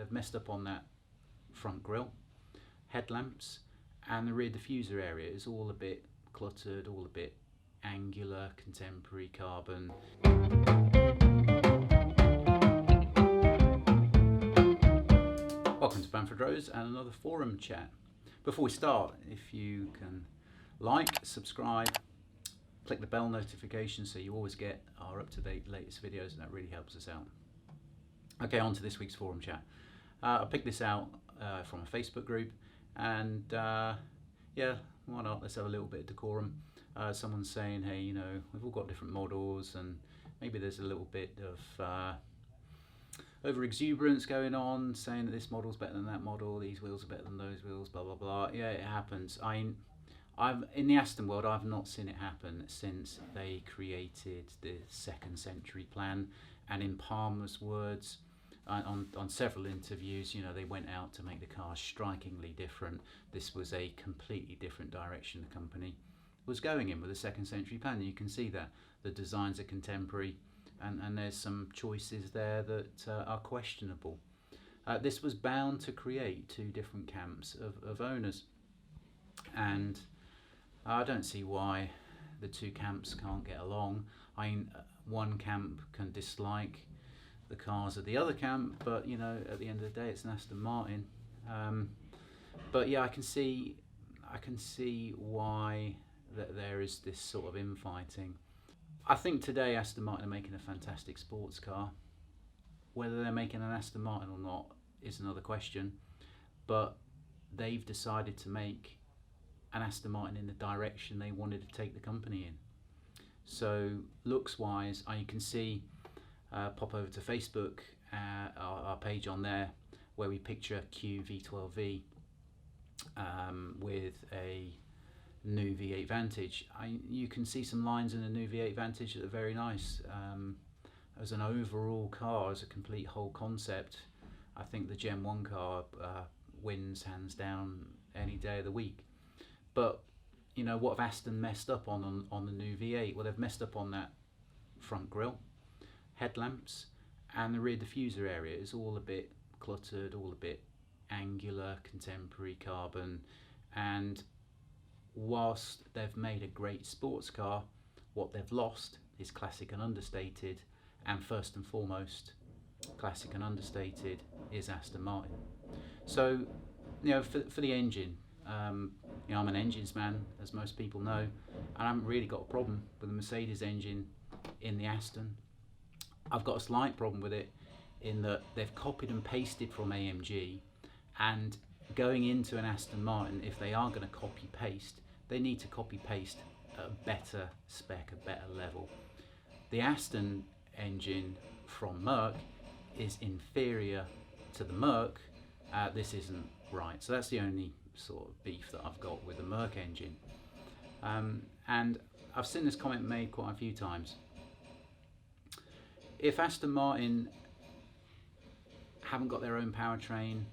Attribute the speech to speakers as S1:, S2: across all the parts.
S1: they've messed up on that front grille, headlamps, and the rear diffuser area is all a bit cluttered, all a bit angular, contemporary carbon. Welcome to Bamfordrose and another forum chat. Before we start, if you can like, subscribe, click the bell notification so you always get our up-to-date latest videos, and that really helps us out. Okay, on to this week's forum chat. I picked this out from a Facebook group, and yeah, why not? Let's have a little bit of decorum. Someone's saying, hey, you know, we've all got different models, and maybe there's a little bit of over exuberance going on, saying that this model's better than that model, these wheels are better than those wheels, blah blah blah. Yeah, it happens. I've in the Aston world, I've not seen it happen since they created the second century plan. And in Palmer's words, on several interviews, you know, they went out to make the cars strikingly different. This was a completely different direction the company was going in with the second century plan. You can see that the designs are contemporary, and there's some choices there that are questionable. This was bound to create two different camps of owners, and I don't see why the two camps can't get along. I mean, one camp can dislike the cars of the other camp, but you know, at the end of the day, it's an Aston Martin. But yeah, I can see why that there is this sort of infighting. I think today Aston Martin are making a fantastic sports car. Whether they're making an Aston Martin or not is another question, but they've decided to make an Aston Martin in the direction they wanted to take the company in. So looks wise, you can see, pop over to Facebook, our page on there, where we picture Q V12V with a new V8 Vantage. You can see some lines in the new V8 Vantage that are very nice. As an overall car, as a complete whole concept, I think the Gen 1 car wins hands down any day of the week. But you know, what have Aston messed up on the new V8? Well, they've messed up on that front grille, headlamps, and the rear diffuser area is all a bit cluttered, all a bit angular, contemporary carbon. And whilst they've made a great sports car, what they've lost is classic and understated, and first and foremost, classic and understated is Aston Martin. So, you know, for the engine, you know, I'm an engines man, as most people know, and I haven't really got a problem with the Mercedes engine in the Aston. I've got a slight problem with it in that they've copied and pasted from AMG, and going into an Aston Martin, if they are going to copy paste, they need to copy paste at a better spec, a better level. The Aston engine from Merc is inferior to the Merc. This isn't right. So that's the only sort of beef that I've got with the Merc engine. And I've seen this comment made quite a few times. If Aston Martin haven't got their own powertrain,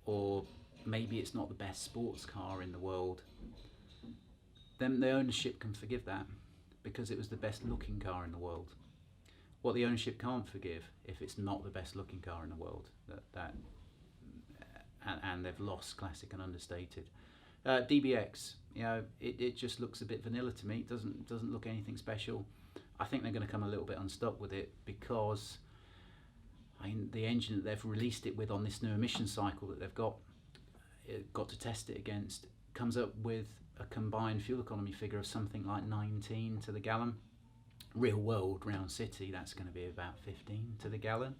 S1: or maybe it's not the best sports car in the world, then the ownership can forgive that, because it was the best looking car in the world. What the ownership can't forgive, if it's not the best looking car in the world, and they've lost classic and understated. DBX, you know, it just looks a bit vanilla to me. It doesn't look anything special. I think they're going to come a little bit unstuck with it, because the engine that they've released it with on this new emission cycle that they've got to test it against comes up with a combined fuel economy figure of something like 19 to the gallon. Real world round city, that's going to be about 15 to the gallon.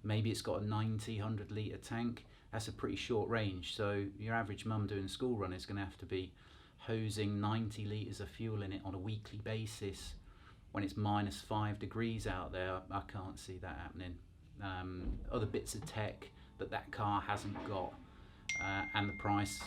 S1: Maybe it's got a 100 litre tank. That's a pretty short range, so your average mum doing a school run is going to have to be hosing 90 litres of fuel in it on a weekly basis when it's -5 degrees out there. I can't see that happening. Other bits of tech that car hasn't got, and the price,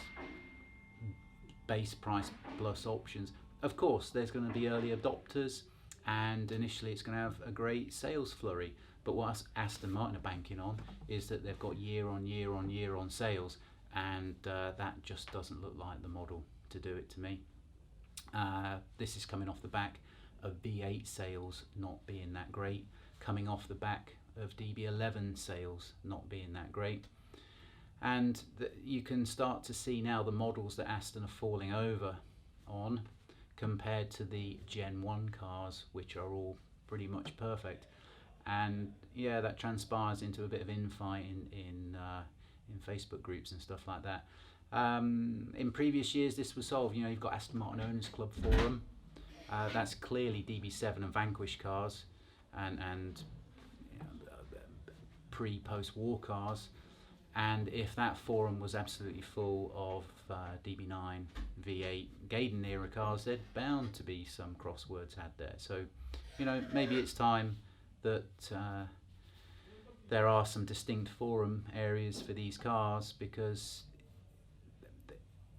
S1: base price plus options. Of course, there's going to be early adopters, and initially it's going to have a great sales flurry. But what Aston Martin are banking on is that they've got year on year on year on sales, and that just doesn't look like the model to do it to me. This is coming off the back of V8 sales not being that great, coming off the back of DB11 sales not being that great. And you can start to see now the models that Aston are falling over on compared to the Gen 1 cars, which are all pretty much perfect. And yeah, that transpires into a bit of infight in Facebook groups and stuff like that. In previous years, this was solved. You know, you've got Aston Martin Owners Club forum. That's clearly DB7 and Vanquish cars, and you know, pre-post-war cars. And if that forum was absolutely full of DB9, V8, Gaydon era cars, there's bound to be some crosswords had there. So, you know, maybe it's time that there are some distinct forum areas for these cars, because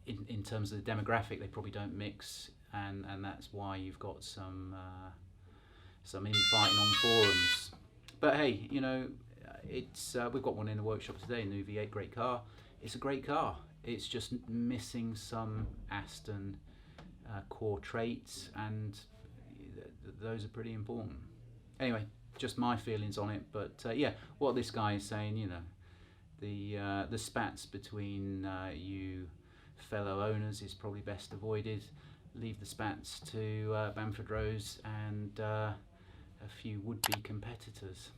S1: in terms of the demographic, they probably don't mix, and that's why you've got some infighting on forums. But hey, you know, it's we've got one in the workshop today, a new V8, great car. It's a great car. It's just missing some Aston core traits, and those are pretty important. Anyway, just my feelings on it. But yeah, what this guy is saying, you know, the spats between you fellow owners is probably best avoided. Leave the spats to Bamfordrose and a few would-be competitors.